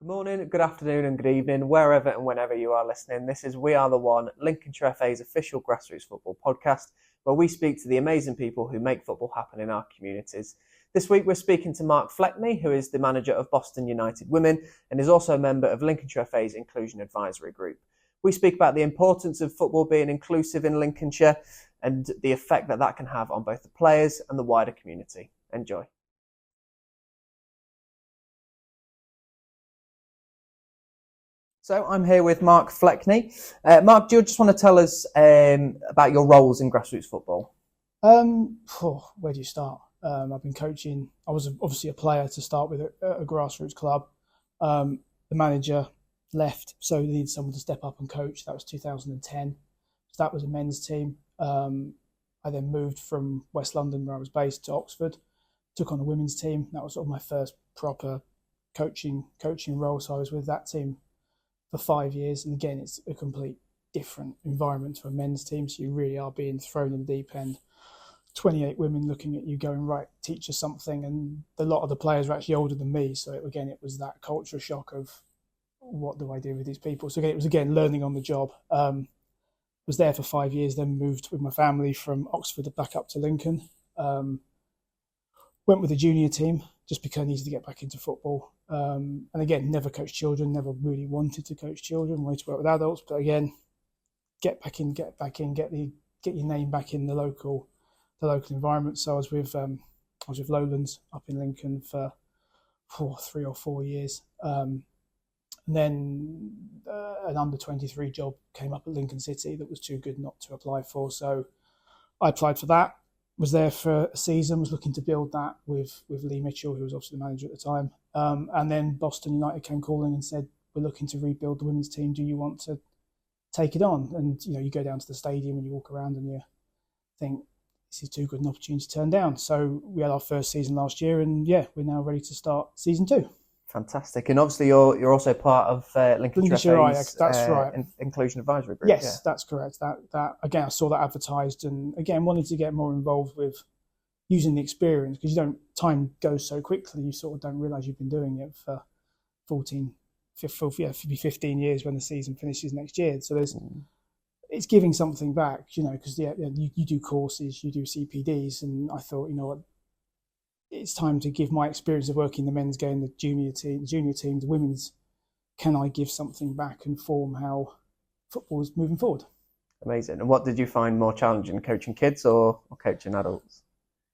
Good morning, good afternoon and good evening, wherever and whenever you are listening. This is We Are The One, Lincolnshire FA's official grassroots football podcast, where we speak to the amazing people who make football happen in our communities. This week we're speaking to Marc Fleckney, who is the manager of Boston United Women and is also a member of Lincolnshire FA's Inclusion Advisory Group. We speak about the importance of football being inclusive in Lincolnshire and the effect that can have on both the players and the wider community. Enjoy. So I'm here with Marc Fleckney. Marc, do you just want to tell us about your roles in grassroots football? Where do you start? I've been coaching. I was obviously a player to start with at a grassroots club. The manager left, so they needed someone to step up and coach. That was 2010. So that was a men's team. I then moved from West London, where I was based, to Oxford. Took on a women's team. That was sort of my first proper coaching role. So I was with that team for 5 years, and again, it's a complete different environment to a men's team. So you really are being thrown in the deep end. 28 women looking at you, going, right, teach us something, and a lot of the players were actually older than me. So it was that culture shock of what do I do with these people? So again, it was learning on the job. Was there for 5 years, then moved with my family from Oxford back up to Lincoln. Went with the junior team just because I needed to get back into football. And again, never coached children, never really wanted to coach children, wanted to work with adults. But again, get your name back in the local environment. So I was with Lowlands up in Lincoln for 3 or 4 years. And then an under-23 job came up at Lincoln City that was too good not to apply for. So I applied for that, was there for a season, was looking to build that with Lee Mitchell, who was obviously the manager at the time. And then Boston United came calling and said, we're looking to rebuild the women's team. Do you want to take it on? And, you go down to the stadium and you walk around and you think, this is too good an opportunity to turn down. So we had our first season last year, and we're now ready to start season 2. Fantastic. And obviously you're also part of Lincolnshire FA's that's right. Inclusion Advisory Group. Yes, yeah. That's correct. That again, I saw that advertised, and again wanted to get more involved with using the experience, because time goes so quickly, you sort of don't realise you've been doing it for 15 years when the season finishes next year. So it's giving something back, because you do courses, you do CPDs, and I thought, you know what, it's time to give my experience of working the men's game, the junior team, the women's. Can I give something back and form how football is moving forward? Amazing. And what did you find more challenging, coaching kids or coaching adults?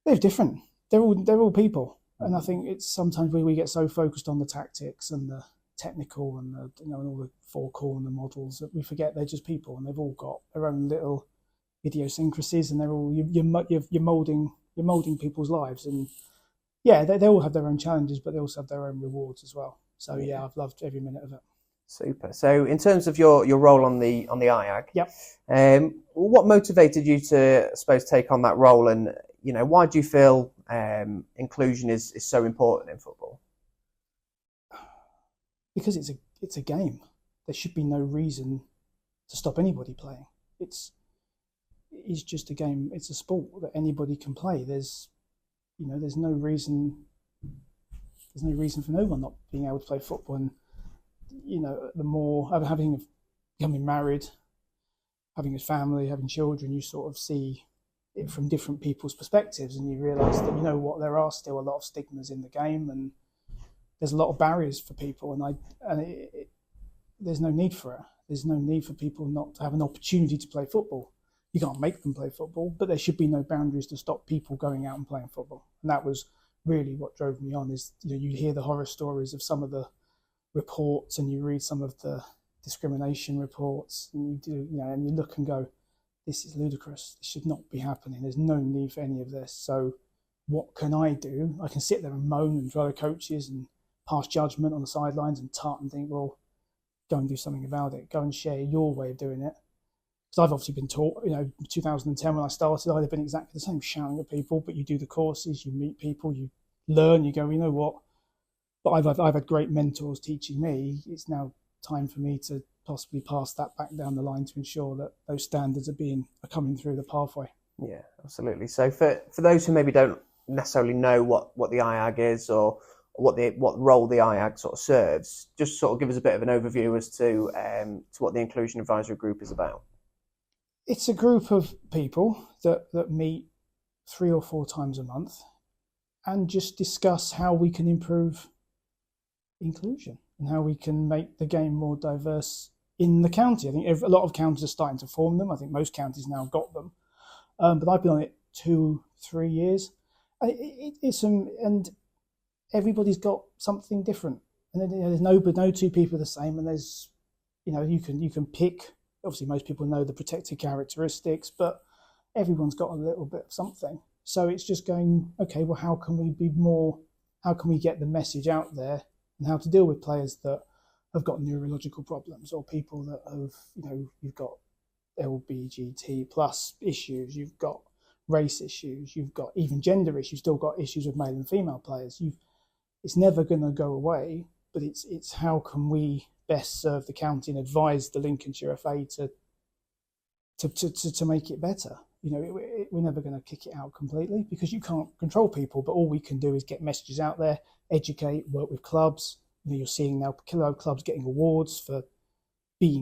They're different. They're all people, and I think it's sometimes we get so focused on the tactics and the technical and and all the four-core and the models that we forget they're just people, and they've all got their own little idiosyncrasies, and they're all you're molding people's lives, and they all have their own challenges, but they also have their own rewards as well. So I've loved every minute of it. Super. So in terms of your role on the IAG, yep. What motivated you to, I suppose, take on that role, and why do you feel inclusion is so important in football? Because it's a game. There should be no reason to stop anybody playing. It's just a game. It's a sport that anybody can play. There's no reason for no one not being able to play football. And the more becoming married, having a family, having children, you sort of see it from different people's perspectives, and you realise that there are still a lot of stigmas in the game, and there's a lot of barriers for people, there's no need for it. There's no need for people not to have an opportunity to play football. You can't make them play football, but there should be no boundaries to stop people going out and playing football. And that was really what drove me on. Is you hear the horror stories of some of the reports, and you read some of the discrimination reports, and and you look and go, this is ludicrous. This should not be happening. There's no need for any of this. So what can I do? I can sit there and moan and drive coaches and pass judgment on the sidelines and tart and think, well, go and do something about it. Go and share your way of doing it. Because I've obviously been taught, 2010 when I started, I'd have been exactly the same, shouting at people, but you do the courses, you meet people, you learn, you go, you know what? But I've had great mentors teaching me. It's now time for me to possibly pass that back down the line to ensure that those standards are coming through the pathway. Yeah, absolutely. So for those who maybe don't necessarily know what the IAG is or what role the IAG sort of serves. Just sort of give us a bit of an overview as to what the Inclusion Advisory Group is about. It's a group of people that meet 3 or 4 times a month and just discuss how we can improve inclusion and how we can make the game more diverse in the county. I think a lot of counties are starting to form them. I think most counties now got them. But I've been on it 2-3 years. And everybody's got something different. And then, there's no two people are the same. And there's, you can pick. Obviously, most people know the protected characteristics, but everyone's got a little bit of something. So it's just going, okay, well, how can we get the message out there and how to deal with players that have got neurological problems or people that have, you've got LBGT plus issues, you've got race issues, you've got even gender issues, still got issues with male and female players. It's never going to go away, but it's how can we best serve the county and advise the Lincolnshire FA to make it better. We're never going to kick it out completely because you can't control people, but all we can do is get messages out there, educate, work with clubs. You're seeing now clubs getting awards for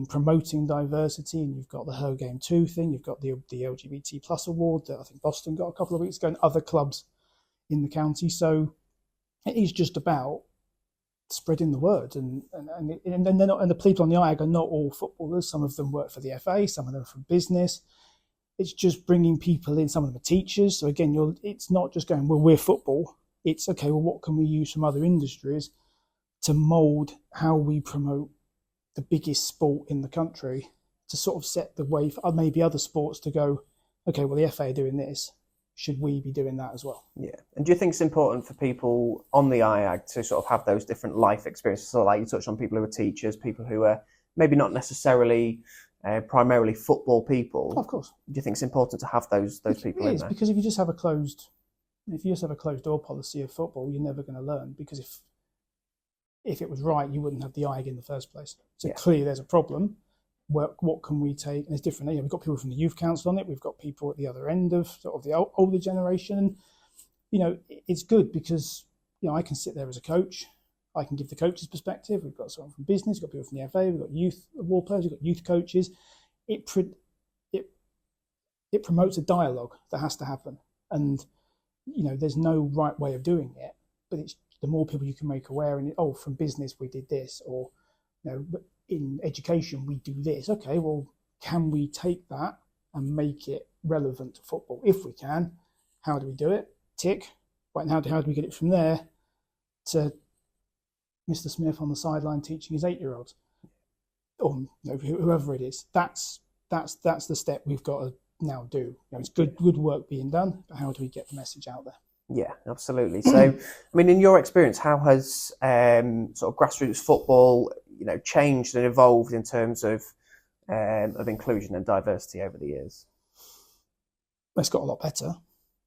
promoting diversity, and you've got the Her Game 2 thing, you've got the LGBT plus award that I think Boston got a couple of weeks ago, and other clubs in the county. So it is just about spreading the word, and they're not, and the people on the IAG are not all footballers. Some of them work for the FA, some of them are from business. It's just bringing people in. Some of them are teachers. So again, it's not just going, well, we're football. It's okay, well, what can we use from other industries to mould how we promote the biggest sport in the country, to sort of set the way for maybe other sports to go, okay, well, the FA are doing this. Should we be doing that as well? Yeah. And do you think it's important for people on the IAG to sort of have those different life experiences? So like you touched on, people who are teachers, people who are maybe not necessarily primarily football people. Of course. Do you think it's important to have those people in there? Because if you just have a closed door policy of football, you're never going to learn. Because if it was right, you wouldn't have the IAG in the first place. So clearly there's a problem. What can we take? And it's different. We've got people from the youth council on it. We've got people at the other end of sort of the older generation. It's good because, I can sit there as a coach. I can give the coach's perspective. We've got someone from business. We've got people from the FA. We've got youth award players. We've got youth coaches. It promotes a dialogue that has to happen. And, there's no right way of doing it. But it's the more people you can make aware. And from business we did this, or in education we do this. Okay, well, can we take that and make it relevant to football? If we can, how do we do it? Tick. Right, and how do we get it from there to Mr. Smith on the sideline teaching his 8-year-olds, or whoever it is? That's the step we've got to now do. It's good work being done, but how do we get the message out there? Yeah, absolutely. So, in your experience, how has sort of grassroots football, changed and evolved in terms of inclusion and diversity over the years? It's got a lot better,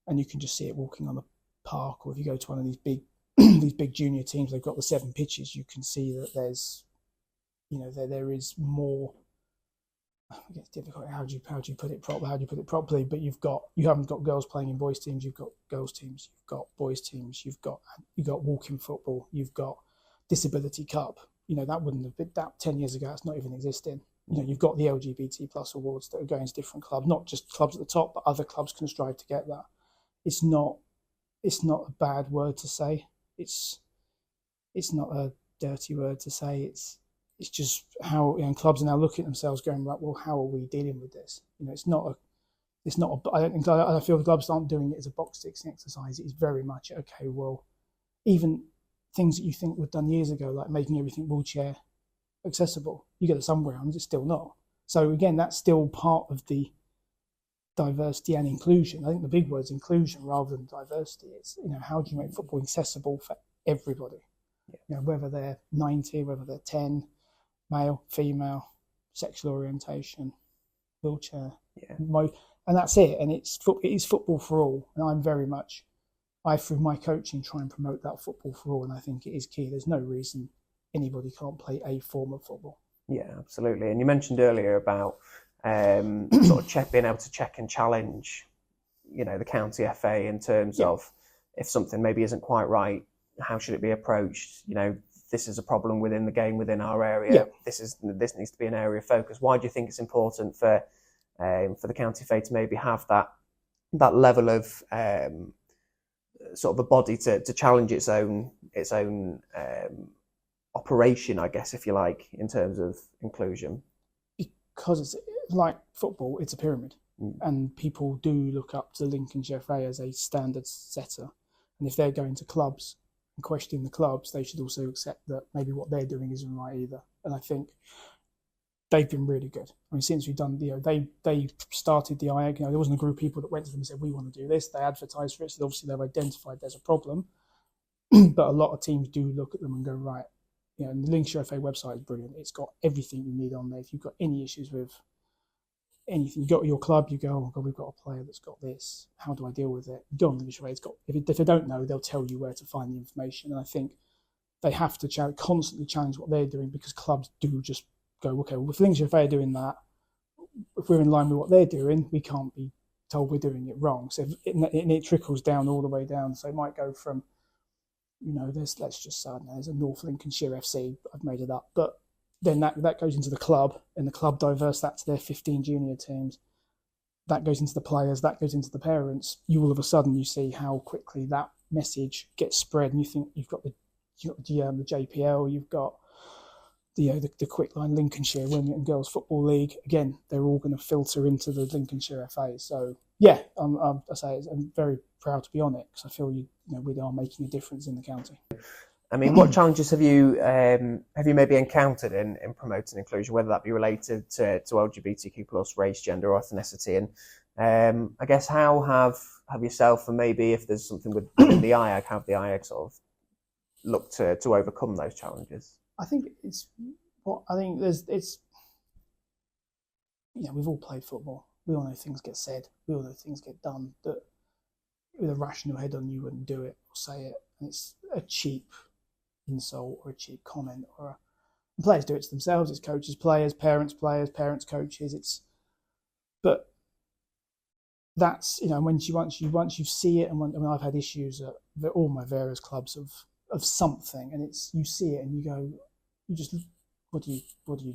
and you can just see it walking on the park, or if you go to one of these big these big junior teams, they've got the 7 pitches. You can see that there's, there is more. It's difficult. How do you put it properly? How do you put it properly? But you haven't got girls playing in boys teams. You've got girls teams. You've got boys teams. You've got walking football. You've got disability cup. That wouldn't have been that 10 years ago. It's not even existing. You've got the LGBT plus awards that are going to different clubs, not just clubs at the top, but other clubs can strive to get that. It's not a bad word to say. It's not a dirty word to say. It's just how clubs are now looking at themselves, going, right, well, how are we dealing with this? It's not. I feel the clubs aren't doing it as a box ticking exercise. It's very much okay. Well, even things that you think were done years ago, like making everything wheelchair accessible, you get it some grounds, it's still not. So again, that's still part of the diversity and inclusion. I think the big word is inclusion rather than diversity. It's how do you make football accessible for everybody? Whether they're 90, whether they're 10, male, female, sexual orientation, wheelchair, and that's it. And it is football for all. And I through my coaching try and promote that football for all, and I think it is key. There's no reason anybody can't play a form of football. Yeah, absolutely. And you mentioned earlier about sort of being able to check and challenge, the county FA in terms of if something maybe isn't quite right. how should it be approached? This is a problem within the game, within our area. Yeah. This needs to be an area of focus. Why do you think it's important for the County FA to maybe have that level of sort of a body to challenge its own operation, I guess, if you like, in terms of inclusion? Because it's like football, it's a pyramid, and people do look up to the Lincolnshire FA as a standard setter. And if they're going to clubs and questioning the clubs, they should also accept that maybe what they're doing isn't right either. And I think they've been really good. I mean, since we've done, they started the IAG. There wasn't a group of people that went to them and said, we want to do this. They advertised for it, so obviously they've identified there's a problem. But a lot of teams do look at them and go, right, and the Lincolnshire FA website is brilliant. It's got everything you need on there. If you've got any issues with anything, you go to your club, you go, oh God, we've got a player that's got this. How do I deal with it? You go on Lincolnshire FA. It's got, if they don't know, they'll tell you where to find the information. And I think they have to constantly challenge what they're doing, because clubs do just go, okay, well, if Lincolnshire FA are doing that, if we're in line with what they're doing, we can't be told we're doing it wrong. So it trickles down all the way down. So it might go from, let's just say, there's a North Lincolnshire FC, I've made it up, but then that goes into the club, and the club diverse that to their 15 junior teams. That goes into the players, that goes into the parents. You all of a sudden, you see how quickly that message gets spread, and you think you've got the JPL, you've got the Quickline Lincolnshire Women and Girls Football League. Again, they're all going to filter into the Lincolnshire FA. So yeah, I'm very proud to be on it, because I feel we are making a difference in the county. I mean, what challenges have you maybe encountered in promoting inclusion, whether that be related to LGBTQ plus, race, gender, or ethnicity? And I guess how have yourself, and maybe if there's something within the IAG, have the IAG sort of looked to overcome those challenges? I think we've all played football. We all know things get said. We all know things get done that with a rational head on, you wouldn't do it or say it. And it's a cheap insult or a cheap comment, and players do it to themselves. It's coaches, players, parents, coaches. But that's, once you see it, and when I've had issues at all my various clubs of something, and you see it and you go, what do you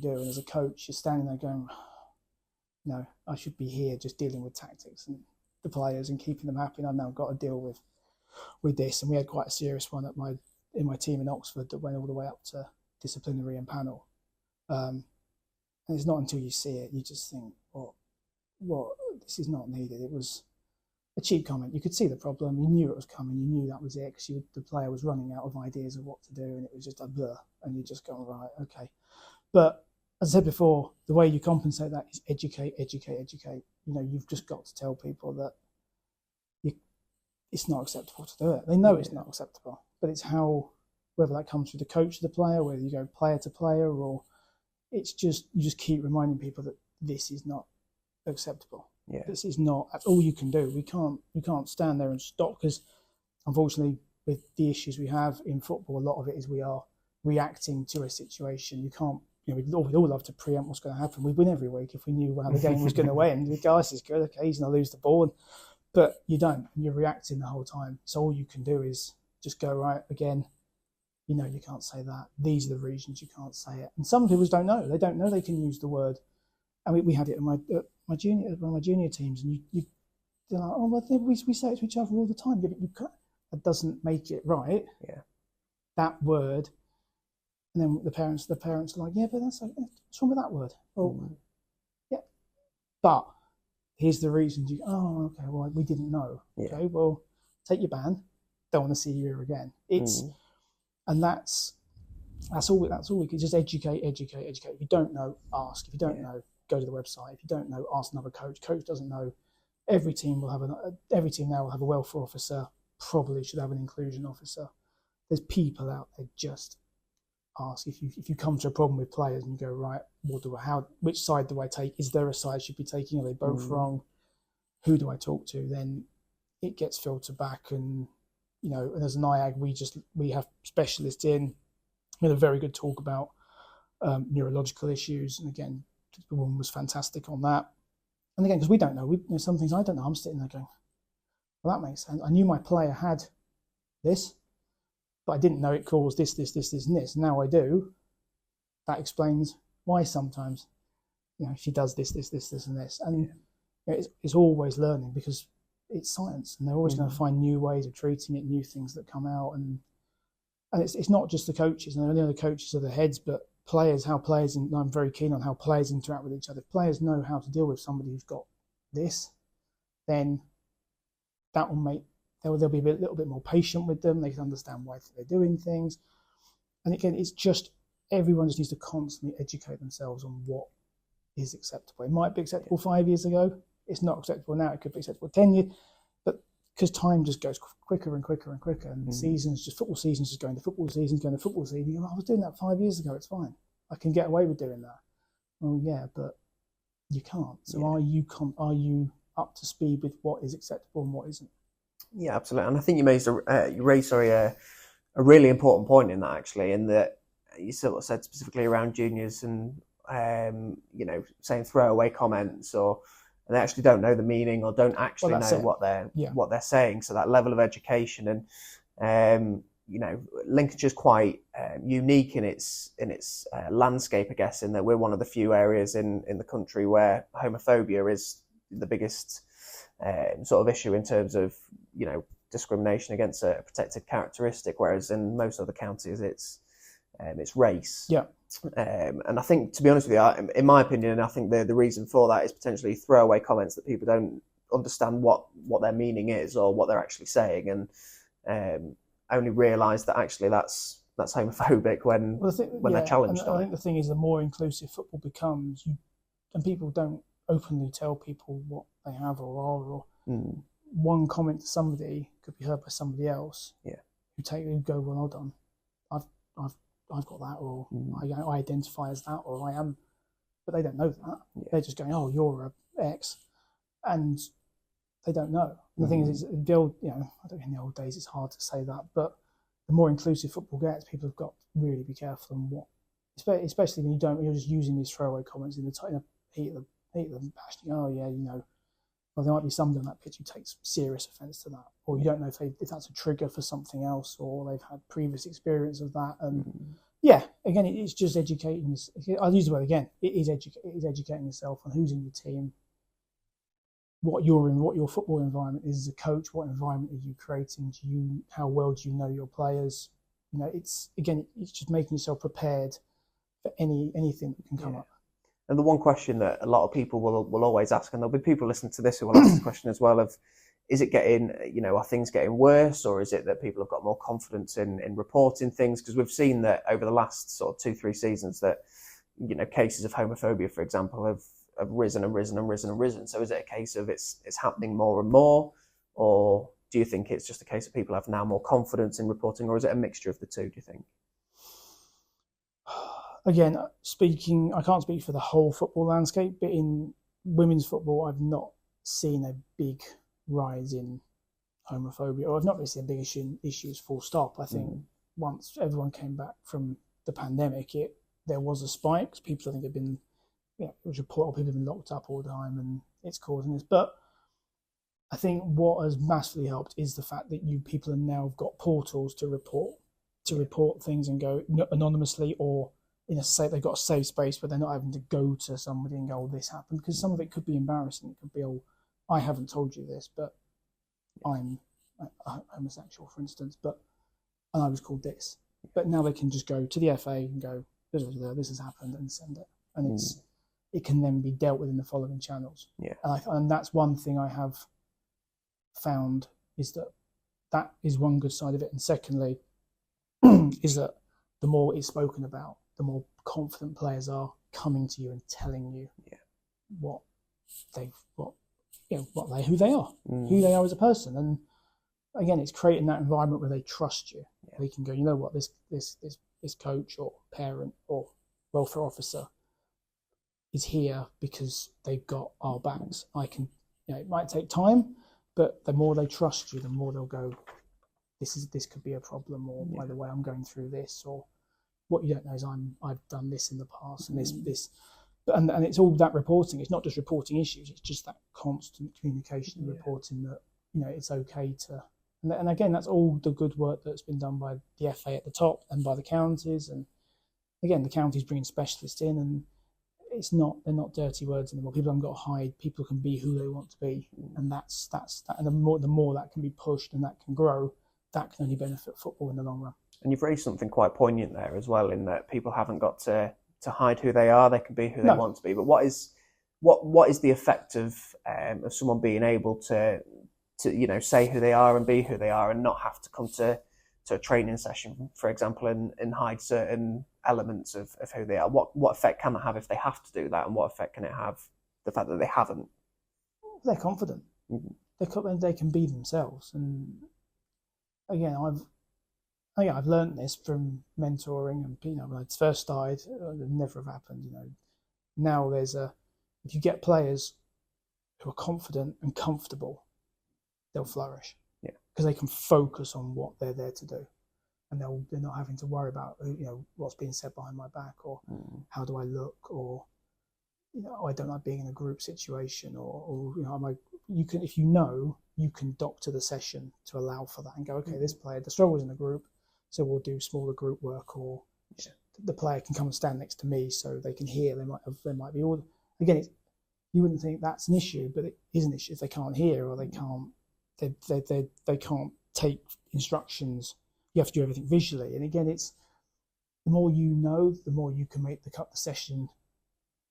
do? And as a coach, you're standing there going, no, I should be here just dealing with tactics and the players and keeping them happy. And I've now got to deal with this. And we had quite a serious one in my team in Oxford that went all the way up to disciplinary and panel. And it's not until you see it, you just think, what, this is not needed. It was a cheap comment. You could see the problem. You knew it was coming. You knew that was it, because the player was running out of ideas of what to do, and it was just a blur. And you just go, right, okay. But as I said before, the way you compensate that is educate. You've just got to tell people that it's not acceptable to do it. They know it's not acceptable, but it's whether that comes through the coach of the player, whether you go player to player, or it's just, you just keep reminding people that this is not acceptable. Yeah. This is not, that's all you can do. We can't stand there and stop, because unfortunately with the issues we have in football, a lot of it is we are reacting to a situation. You can't, we'd all love to preempt what's going to happen. We'd win every week if we knew how the game was going to end. We'd go, this is good, okay, he's going to lose the ball. But you don't, and you're reacting the whole time. So all you can do is just go, right, again, you can't say that. These are the reasons you can't say it. And some people don't know. They don't know they can use the word. And we had it in one of my junior teams, and they're like, oh, well, we say it to each other all the time. Yeah, but you can't. That doesn't make it right. Yeah. That word. And then the parents are like, yeah, but what's wrong with that word? Oh, yeah. But here's the reasons. Oh, okay, well, we didn't know. Yeah. Okay, well, take your ban. Don't want to see you here again. And that's all we can, just educate. If you don't know, ask. If you don't know, go to the website. If you don't know, ask another coach. Coach doesn't know. Every team now will have a welfare officer. Probably should have an inclusion officer. There's people out there. Just ask. If you come to a problem with players and you go, right, which side do I take? Is there a side I should be taking? Are they both wrong? Who do I talk to? Then it gets filtered back, and and as an IAG, we have specialists in. We had a very good talk about neurological issues, and again, the woman was fantastic on that. And again, because we don't know, some things I don't know. I'm sitting there going, well, that makes sense. I knew my player had this. but I didn't know it caused this, and this. Now I do. That explains why sometimes, she does this, and this. And it's always learning, because it's science, and they're always going to find new ways of treating it, new things that come out. And it's not just the coaches, and the coaches are the heads, but players, and I'm very keen on how players interact with each other. If players know how to deal with somebody who's got this, then that will make, they'll be a little bit more patient with them. They can understand why they're doing things. And again, it's just, everyone just needs to constantly educate themselves on what is acceptable. It might be acceptable 5 years ago. It's not acceptable now. It could be acceptable 10 years. But because time just goes quicker and quicker and quicker, and football seasons just going to football seasons, going to football season. I was doing that 5 years ago. It's fine. I can get away with doing that. Well, yeah, but you can't. So are you up to speed with what is acceptable and what isn't? Yeah, absolutely. And I think you raised a really important point in that, actually, in that you sort of said specifically around juniors and saying throwaway comments, or they actually don't know the meaning or don't actually know what they're saying. So that level of education, and Lincolnshire's quite unique in its landscape, I guess, in that we're one of the few areas in the country where homophobia is the biggest sort of issue in terms of discrimination against a protected characteristic, whereas in most other counties it's race. Yeah. And I think, to be honest with you, in my opinion, I think the reason for that is potentially throwaway comments that people don't understand what their meaning is or what they're actually saying, and only realise that actually that's homophobic when they're challenged. I think the thing is, the more inclusive football becomes, and people don't openly tell people what they have or are, or one comment to somebody could be heard by somebody else. Yeah. Who go, well, hold on, I've got that, or I identify as that, or I am, but they don't know that. Yeah. They're just going, oh, you're a X, and they don't know. And the thing is, the old, I don't think in the old days it's hard to say that, but the more inclusive football gets, people have got to really be careful on what, especially when you're just using these throwaway comments in the heat of the passion. Oh yeah, well, there might be somebody on that pitch who takes serious offence to that, or you don't know if that's a trigger for something else, or they've had previous experience of that. And again, it's just educating. I'll use the word again. It is educating yourself on who's in your team, what your football environment is as a coach. What environment are you creating? How well do you know your players? It's just making yourself prepared for anything that can come up. And the one question that a lot of people will always ask, and there'll be people listening to this who will ask the question as well, of, is it getting, are things getting worse, or is it that people have got more confidence in reporting things? Because we've seen that over the last sort of 2-3 seasons that, cases of homophobia, for example, have risen and risen and risen and risen. So is it a case of it's happening more and more, or do you think it's just a case of people have now more confidence in reporting, or is it a mixture of the two, do you think? Again, I can't speak for the whole football landscape, but in women's football, I've not seen a big rise in homophobia, or I've not really seen big issues full stop. I think once everyone came back from the pandemic, there was a spike. People, I think, have been, which report people have been locked up all the time, and it's causing this. But I think what has massively helped is the fact that people have now got portals to report things and go anonymously, or they've got a safe space where they're not having to go to somebody and go, oh, this happened, because some of it could be embarrassing. It could be, oh, I haven't told you this, but I'm homosexual, for instance, and I was called this. But now they can just go to the FA and go, this has happened, and send it, and it can then be dealt with in the following channels. Yeah, and that's one thing I have found, is that is one good side of it, and secondly, is that the more it's spoken about, the more confident players are coming to you and telling you who they are as a person. And again, it's creating that environment where they trust you. Yeah. They can go, you know what, this coach or parent or welfare officer is here because they've got our backs. It might take time, but the more they trust you, the more they'll go, this could be a problem, or by the way, I'm going through this, or what you don't know is I've done this in the past, and this, and it's all that reporting. It's not just reporting issues; it's just that constant communication and reporting that it's okay to, And again, that's all the good work that's been done by the FA at the top and by the counties. And again, the counties bringing specialists in, and they're not dirty words anymore. People haven't got to hide. People can be who they want to be, and that's that. And the more that can be pushed and that can grow, that can only benefit football in the long run. And you've raised something quite poignant there as well, in that people haven't got to hide who they are. They can be who they want to be. But what is the effect of someone being able to say who they are and be who they are, and not have to come to a training session, for example, and hide certain elements of who they are? What effect can it have if they have to do that, and what effect can it have the fact that they haven't? They're confident. Mm-hmm. They can be themselves. And again, I've learned this from mentoring, and when I first started, it would never have happened. Now if you get players who are confident and comfortable, they'll flourish. Yeah, because they can focus on what they're there to do, and they're not having to worry about what's being said behind my back, or how do I look, or I don't like being in a group situation, or you can, if you can doctor the session to allow for that and go, okay, this player struggles in a group, so we'll do smaller group work, or the player can come and stand next to me so they can hear. There might be all, again, you wouldn't think that's an issue, but it is an issue if they can't hear, or they can't take instructions. You have to do everything visually. And again, it's the more the more you can make the session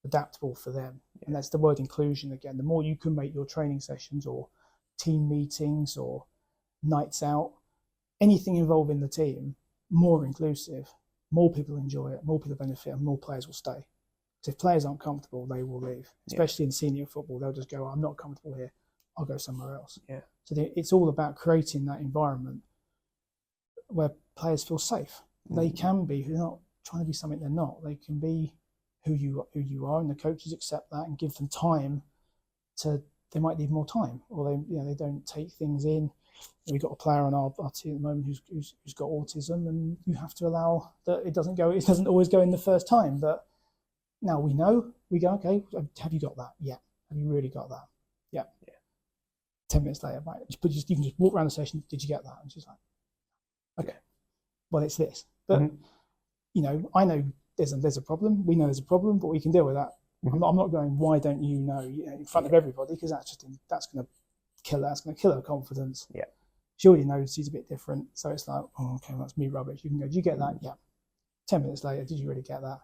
adaptable for them. And that's the word inclusion again. The more you can make your training sessions or team meetings or nights out, anything involving the team, more inclusive, more people enjoy it, more people benefit, and more players will stay. Because if players aren't comfortable, they will leave. Especially in senior football, they'll just go, I'm not comfortable here, I'll go somewhere else. Yeah. So it's all about creating that environment where players feel safe. They can be, they're not trying to be something they're not. They can be who you are, and the coaches accept that and give them time they might need more time, or they don't take things in. We've got a player on our team at the moment who's got autism, and you have to allow that it doesn't always go in the first time. But now we go, okay, have you got that? Yeah. Have you really got that? Yeah. 10 minutes later, right, you can just walk around the session. Did you get that? And she's like, okay, well, it's this. But I know there's a problem. We know there's a problem, but we can deal with that. Mm-hmm. I'm not going, why don't you know, in front of everybody, because that's going to kill her. That's going to kill her confidence. Yeah, she already knows she's a bit different, so it's like, oh, okay, that's me rubbish. You can go, did you get that? Yeah. 10 minutes later, did you really get that?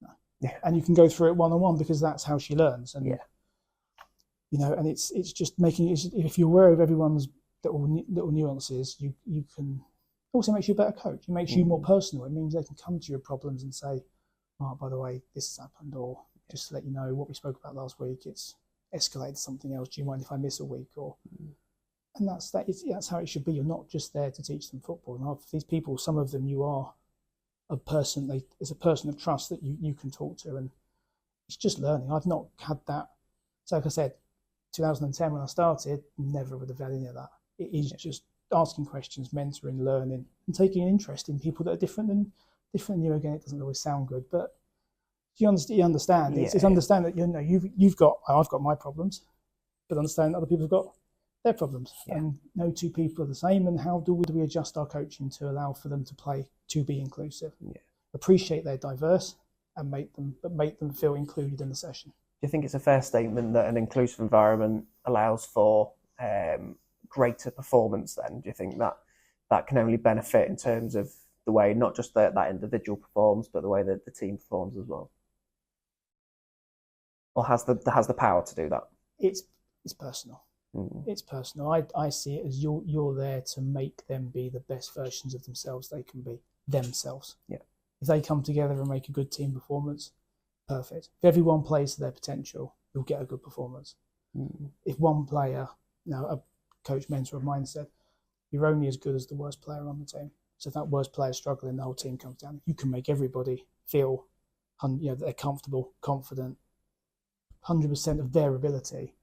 No. Yeah. And you can go through it one-on-one, because that's how she learns. And and it's just making it, if you're aware of everyone's little nuances, you can also makes you a better coach. It makes you more personal. It means they can come to your problems and say, oh, by the way, this has happened, or just to let you know what we spoke about last week, it's escalated to something else. Do you mind if I miss a week? And that's how it should be. You're not just there to teach them football. And these people, some of them, you are a person. It's a person of trust that you can talk to, and it's just learning. I've not had that. So, like I said, 2010 when I started, never would have had any of that. It is just asking questions, mentoring, learning, and taking an interest in people that are different than you. Again, it doesn't always sound good, but you understand. It's understand that I've got my problems, but understand other people have got their problems, and no two people are the same. And how do we adjust our coaching to allow for them to be inclusive? Yeah. Appreciate they're diverse, and make them feel included in the session. Do you think it's a fair statement that an inclusive environment allows for greater performance then? Do you think that can only benefit in terms of the way not just that individual performs, but the way that the team performs as well? Or has the power to do that? It's personal. Mm-hmm. It's personal. I see it as you're there to make them be the best versions of themselves they can be, themselves. Yeah. If they come together and make a good team performance, perfect. If everyone plays to their potential, you'll get a good performance. Mm-hmm. If one player, a coach mentor of mine said, you're only as good as the worst player on the team. So if that worst player is struggling, the whole team comes down. You can make everybody feel that they're comfortable, confident, 100% of their ability,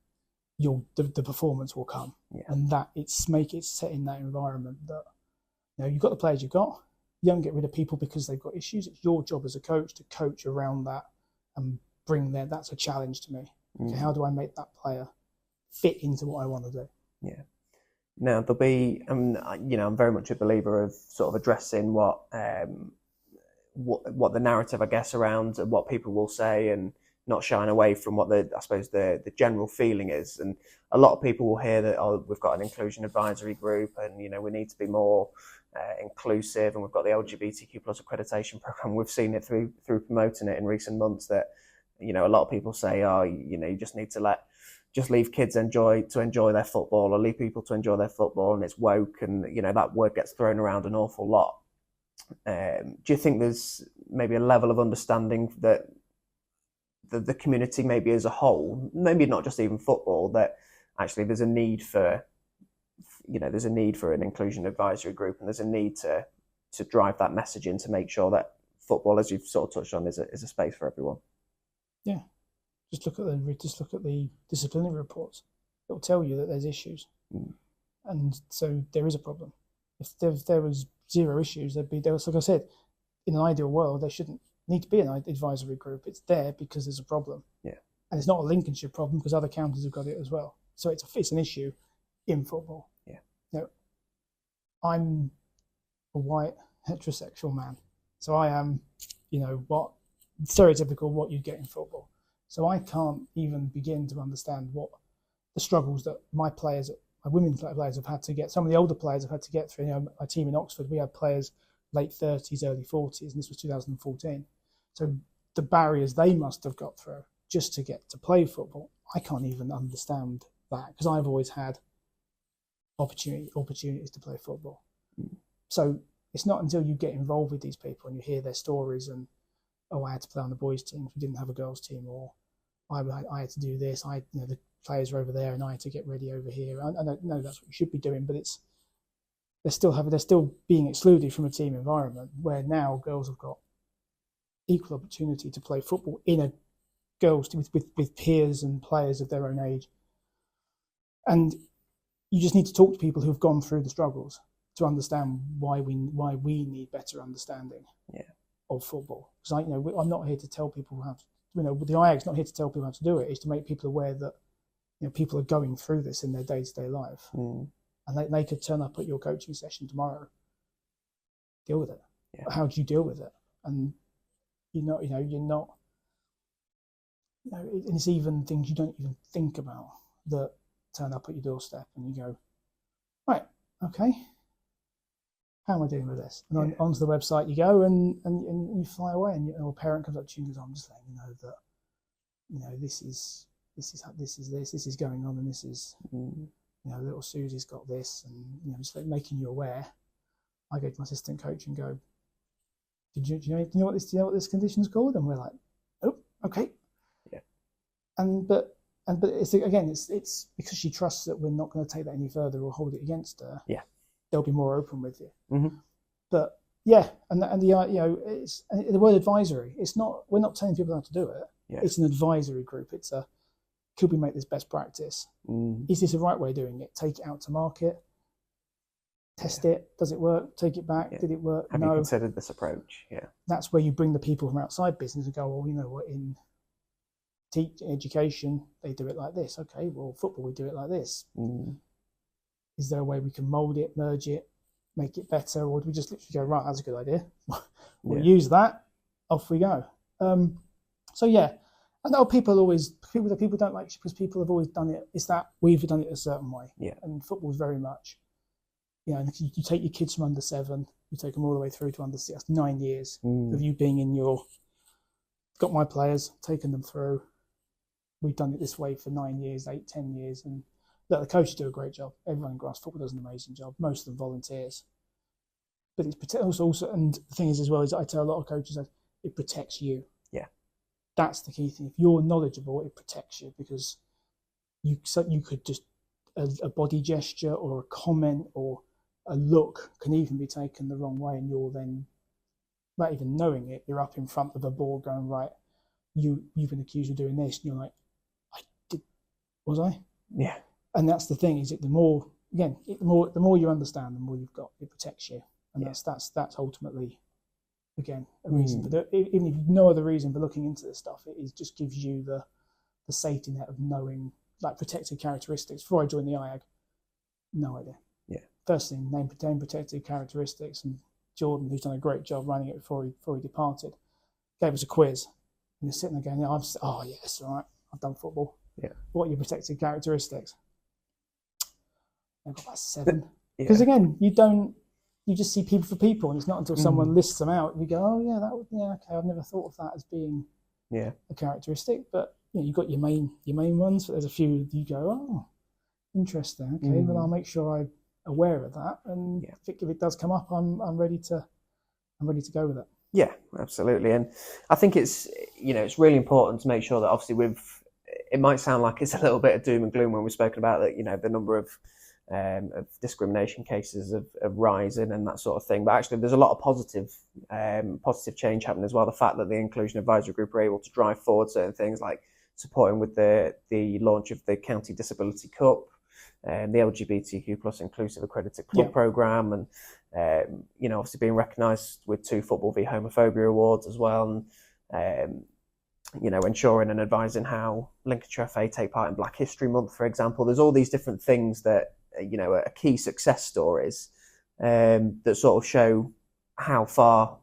the performance will come. Yeah. And that it's set in that environment that you've got the players you've got. You don't get rid of people because they've got issues. It's your job as a coach to coach around that and bring that's a challenge to me. Mm. Okay, how do I make that player fit into what I want to do? Yeah. Now there'll be, I'm very much a believer of sort of addressing what the narrative, I guess, around what people will say, and not shying away from what the general feeling is. And a lot of people will hear that, oh, we've got an inclusion advisory group, and we need to be more inclusive, and we've got the LGBTQ plus accreditation program. We've seen it through promoting it in recent months that a lot of people say, oh, you just need to leave kids enjoy their football, or leave people to enjoy their football, and it's woke, and that word gets thrown around an awful lot. Do you think there's maybe a level of understanding that the community, maybe as a whole, maybe not just even football, that actually there's a need for an inclusion advisory group, and there's a need to drive that message in to make sure that football, as you've sort of touched on, is a space for everyone? Yeah. Just look at the disciplinary reports. It'll tell you that there's issues, and so there is a problem. If there was zero issues, like I said, in an ideal world, there shouldn't need to be an advisory group. It's there because there's a problem. Yeah, and it's not a Lincolnshire problem because other counties have got it as well. So it's an issue in football. Yeah. I'm a white heterosexual man, so I am, what stereotypical what you'd get in football. So I can't even begin to understand what the struggles that my women players have had to get. Some of the older players have had to get through. My team in Oxford, we had players late 30s, early 40s, and this was 2014. So the barriers they must have got through just to get to play football, I can't even understand that, because I've always had opportunities to play football. So it's not until you get involved with these people and you hear their stories and, oh, I had to play on the boys' team, we didn't have a girls' team, or I had to do this. The players are over there, and I had to get ready over here. I don't know that's what you should be doing, but they're still being excluded from a team environment where now girls have got equal opportunity to play football in a girls' team with peers and players of their own age. And you just need to talk to people who've gone through the struggles to understand why we need better understanding of football. Because I'm not here to tell people how to. The IAG's not here to tell people how to do it. It's to make people aware that people are going through this in their day-to-day life, and they could turn up at your coaching session tomorrow. Deal with it. Yeah. How do you deal with it? And you're not. And it's even things you don't even think about that turn up at your doorstep, and you go, right, okay, how am I doing with this? And onto the website you go, and you fly away, and a parent comes up to you and goes, I'm just letting you know that, this is going on, and this is, little Susie's got this, and just like making you aware. I go to my assistant coach and go, do you know what this condition's called? And we're like, oh, okay. Yeah. But it's because she trusts that we're not going to take that any further or hold it against her. Yeah. They'll be more open with you. Mm-hmm. But and it's the word advisory. It's not. We're not telling people how to do it. Yeah. It's an advisory group. It's could we make this best practice? Is this the right way of doing it? Take it out to market. Test it. Does it work? Take it back. Yeah. Did it work? Have you considered this approach? Yeah. That's where you bring the people from outside business and go, well, you know what, in education they do it like this. Okay, well, football we do it like this. Is there a way we can mould it, merge it, make it better, or do we just literally go, right, that's a good idea, we'll use that, off we go? So yeah, I know people don't like, because people have always done it. It's that we've done it a certain way. Yeah. And football's very much, and if you take your kids from under 7, you take them all the way through to under 6. That's 9 years of you being in got my players, taken them through. We've done it this way for 9 years, 8, 10 years, and look, the coaches do a great job. Everyone in grass football does an amazing job. Most of them volunteers. But it's also, and the thing is as well, is I tell a lot of coaches that it protects you. Yeah. That's the key thing. If you're knowledgeable, it protects you, because you could just, a body gesture or a comment or a look can even be taken the wrong way, and you're then, not even knowing it, you're up in front of a board going, right, you've been accused of doing this, and you're like, was I? Yeah. And that's the thing, is that the more you understand, the more you've got, it protects you. And that's ultimately, again, a reason for even if you've no other reason for looking into this stuff, it just gives you the safety net of knowing, like, protected characteristics. Before I joined the IAG, no idea. first thing, name protected characteristics, and Jordan, who's done a great job running it before he departed, gave us a quiz. And you're sitting there going, oh yes, all right, I've done football. Yeah. What are your protected characteristics? I've got about 7. Because again, you just see people for people, and it's not until someone lists them out you go, oh yeah, okay, I've never thought of that as being a characteristic. But you've got your main ones, but there's a few you go, oh, interesting. Okay, well I'll make sure I'm aware of that, and if it does come up, I'm ready to go with it. Yeah, absolutely. And I think it's really important to make sure that obviously it might sound like it's a little bit of doom and gloom when we've spoken about that, the number of discrimination cases of rising and that sort of thing. But actually, there's a lot of positive change happening as well. The fact that the Inclusion Advisory Group are able to drive forward certain things like supporting with the launch of the County Disability Cup, the LGBTQ plus inclusive accredited club programme, and obviously being recognised with 2 Football v Homophobia awards as well, and ensuring and advising how Lincolnshire FA take part in Black History Month, for example. There's all these different things that are key success stories that sort of show how far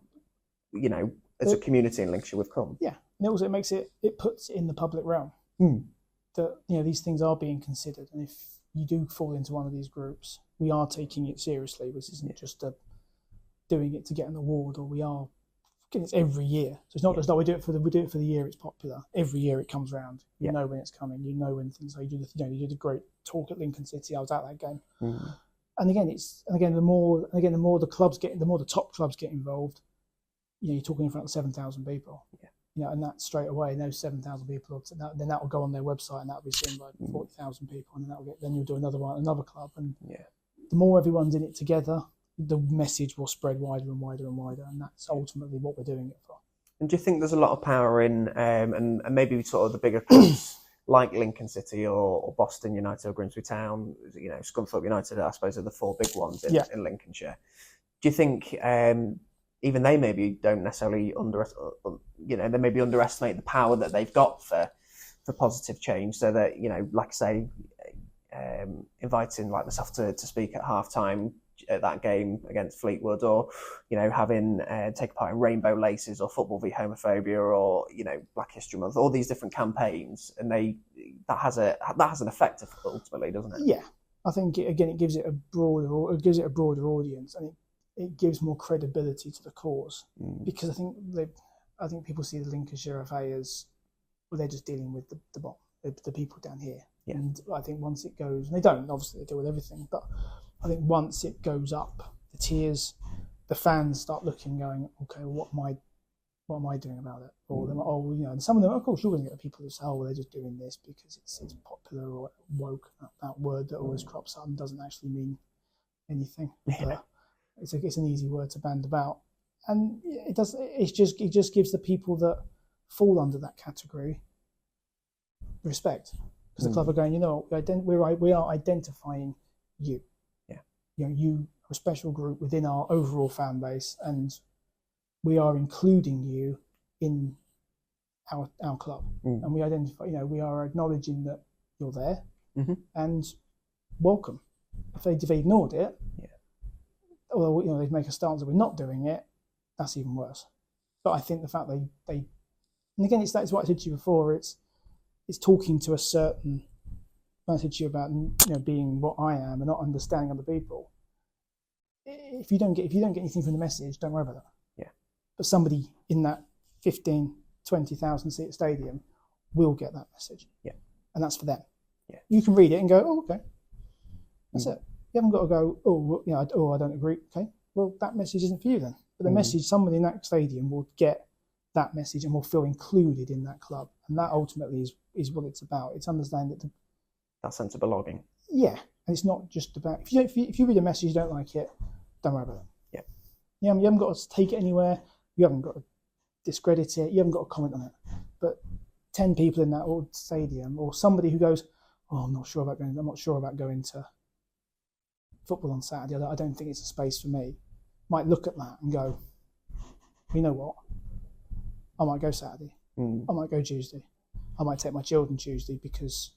as a community in Lincolnshire we've come. Yeah, and also it puts it in the public realm that these things are being considered, and if you do fall into one of these groups, we are taking it seriously. This isn't just doing it to get an award, or we are. It's every year, so it's not just we do it for the year it's popular. Every year it comes round. You know when it's coming. You know when things. Like you did a great talk at Lincoln City. I was at that game, and again the more the top clubs get involved. You're talking in front of 7,000 people. And that straight away, those 7,000 people, then that will go on their website, and that will be seen by 40,000 people, and then you'll do another club, and the more everyone's in it together, the message will spread wider and wider and wider, and that's ultimately what we're doing it for. And do you think there's a lot of power in, and maybe sort of the bigger clubs like Lincoln City or Boston United or Grimsby Town, Scunthorpe United, I suppose, are the 4 big ones in Lincolnshire. Do you think even they maybe don't necessarily they maybe underestimate the power that they've got for positive change, so that like I say, inviting like myself to speak at halftime at that game against Fleetwood, or having take part in Rainbow Laces or Football v Homophobia, or Black History Month, all these different campaigns, and that has an effect ultimately, doesn't it? Yeah, I think it gives it a broader audience, and it gives more credibility to the cause, because I think people see the Lincolnshire FA as, well, they're just dealing with the people down here. And I think once it goes, and they don't, obviously they deal with everything, but I think once it goes up the tiers, the fans start looking, going, okay, well, what am I doing about it? Or and some of them, of course, you're going to get people who say, oh, well, they're just doing this because it's popular or woke. That word that always crops up and doesn't actually mean anything. But it's an easy word to band about, and it does. It just gives the people that fall under that category respect, because the club are going, we are identifying you. You are a special group within our overall fan base, and we are including you in our club, and we identify. We are acknowledging that you're there, and welcome. If they ignored it. Or they make a stance that we're not doing it, that's even worse. But I think the fact and again, that's what I said to you before. It's talking to a certain. When I said to you about being what I am and not understanding other people. If you don't get anything from the message, don't worry about that. Yeah. But somebody in that 15, 20,000 seat stadium will get that message. Yeah. And that's for them. Yeah. You can read it and go, oh, okay, that's it. You haven't got to go, I don't agree. Okay, well, that message isn't for you then. But the message, somebody in that stadium will get that message and will feel included in that club. And that ultimately is what it's about. It's understanding that sense of belonging. Yeah, and it's not just about, if you read a message, you don't like it, don't worry about it. Yeah. You haven't got to take it anywhere. You haven't got to discredit it. You haven't got to comment on it. But 10 people in that old stadium, or somebody who goes, oh, I'm not sure about going to football on Saturday, I don't think it's a space for me, might look at that and go, you know what, I might go Saturday, I might go Tuesday, I might take my children Tuesday, because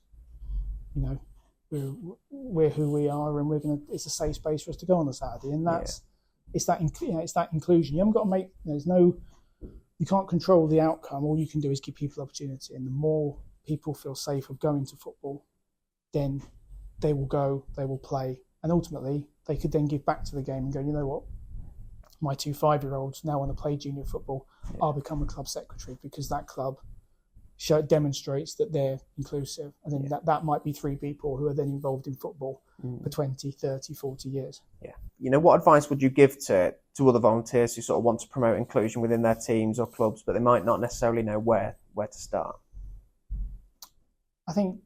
we're who we are, and it's a safe space for us to go on a Saturday, and it's that inclusion. You haven't got to make. You can't control the outcome. All you can do is give people opportunity, and the more people feel safe of going to football, then they will go, they will play, and ultimately they could then give back to the game and go, you know what, my 2 5-year-olds now want to play junior football. I'll become a club secretary because that club demonstrates that they're inclusive, and then that might be 3 people who are then involved in football for 20, 30, 40 years. What advice would you give to other volunteers who sort of want to promote inclusion within their teams or clubs, but they might not necessarily know where to start? I think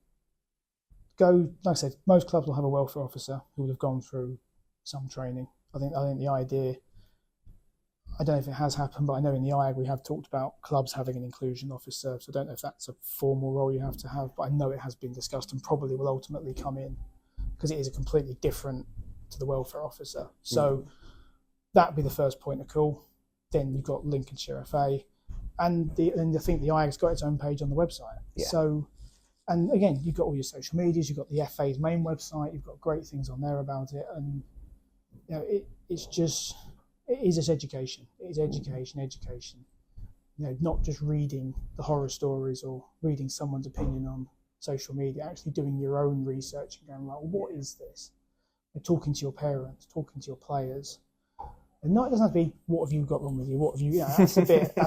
like I said, most clubs will have a welfare officer who will have gone through some training. I think the idea, I don't know if it has happened, but I know in the IAG we have talked about clubs having an inclusion officer, so I don't know if that's a formal role you have to have, but I know it has been discussed and probably will ultimately come in, because it is a completely different to the welfare officer. So that would be the first point of call. Then you've got Lincolnshire FA, and I think the IAG's got its own page on the website. So, and again, you've got all your social medias, you've got the FA's main website, you've got great things on there about it, and it is just education. It is education. Not just reading the horror stories or reading someone's opinion on social media, actually doing your own research and going, well, what is this? And talking to your parents, talking to your players. And it doesn't have to be, what have you got wrong with you? What have you? That's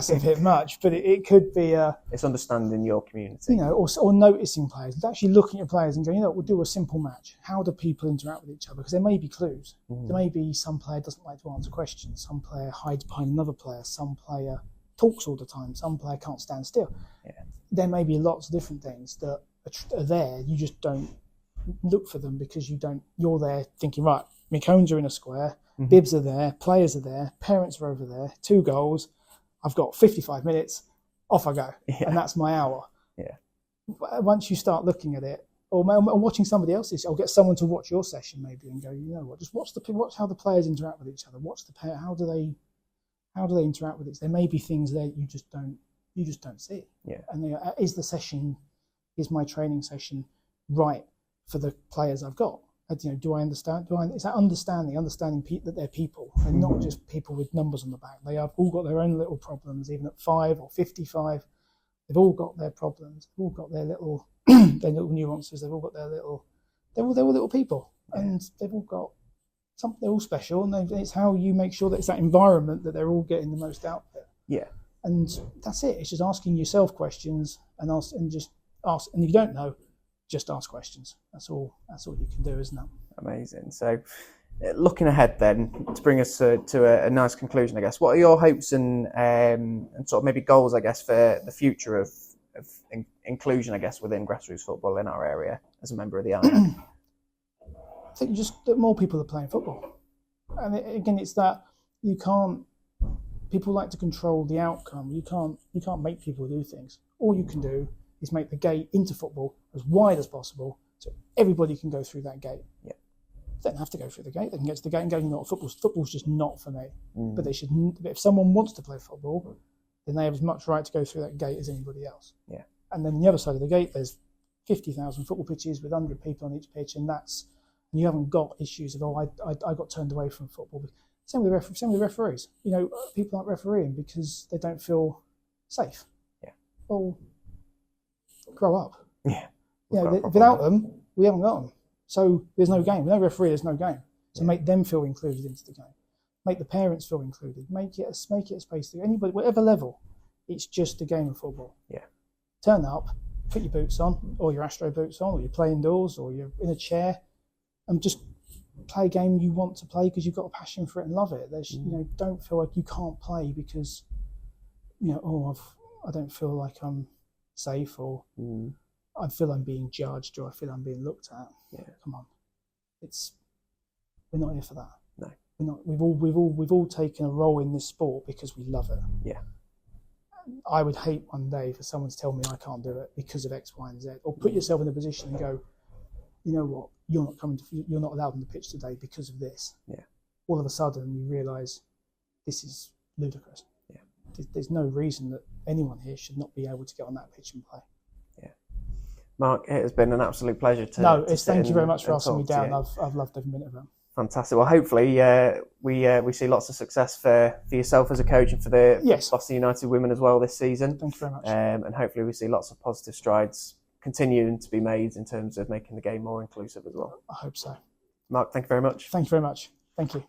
a bit much. But it could be it's understanding your community, or noticing players, actually looking at players and going, we'll do a simple match. How do people interact with each other? Because there may be clues. There may be some player doesn't like to answer questions. Some player hides behind another player. Some player talks all the time. Some player can't stand still. There may be lots of different things that are there. You just don't look for them because you're there thinking, right, my cones are in a square. Bibs are there, players are there, parents are over there, 2 goals. I've got 55 minutes, off I go. And that's my hour. Once you start looking at it, or watching somebody else's, I'll get someone to watch your session maybe and go, just watch how the players interact with each other. Watch how do they interact with it? There may be things there you just don't see. And is my training session right for the players I've got? Do I understand? It's that understanding that they're people and not just people with numbers on the back. They have all got their own little problems, even at 5 or 55. They've all got their problems. They've all got their little nuances. They've all got they're all little people, and they've all got something. They're all special, and it's how you make sure that it's that environment that they're all getting the most out of it. And that's it. It's just asking yourself questions and just ask. And if you don't know, just ask questions. That's all you can do, isn't it? Amazing. So looking ahead then, to bring us to a nice conclusion, I guess, what are your hopes and sort of maybe goals, I guess, for the future of inclusion, I guess, within grassroots football in our area as a member of the IAG? I think just that more people are playing football. And again, it's that people like to control the outcome. You can't make people do things. All you can do is make the gate into football as wide as possible so everybody can go through that gate. They don't have to go through the gate. They can get to the gate and go, football's just not for me. But they should. But if someone wants to play football, then they have as much right to go through that gate as anybody else. And then on the other side of the gate, there's 50,000 football pitches with 100 people on each pitch, and you haven't got issues of, I got turned away from football. Same with referees. People aren't refereeing because they don't feel safe. Well, grow up. Without them, we haven't got them. So there's no game. With no referee, there's no game. So make them feel included into the game. Make the parents feel included. Make it a space to anybody, whatever level. It's just a game of football. Turn up, put your boots on, or your Astro boots on, or you're playing indoors, or you're in a chair, and just play a game you want to play because you've got a passion for it and love it. Don't feel like you can't play because I don't feel like I'm safe, or I feel I'm being judged, or I feel I'm being looked at. Come on, we're not here for that. No, we're not. We've all taken a role in this sport because we love it. I would hate one day for someone to tell me I can't do it because of X, Y, and Z, or put yourself in a position and go, you know what, you're not allowed on the pitch today because of this. All of a sudden you realise this is ludicrous. There's no reason that anyone here should not be able to get on that pitch and play. Mark, it has been an absolute pleasure to. No, to sit thank you very and- much for and asking me talk to down. you. I've loved every minute of it. Fantastic. Well, hopefully we see lots of success for yourself as a coach and for the Yes. Boston United women as well this season. Thank you very much. And hopefully we see lots of positive strides continuing to be made in terms of making the game more inclusive as well. I hope so. Mark, thank you very much. Thank you very much. Thank you.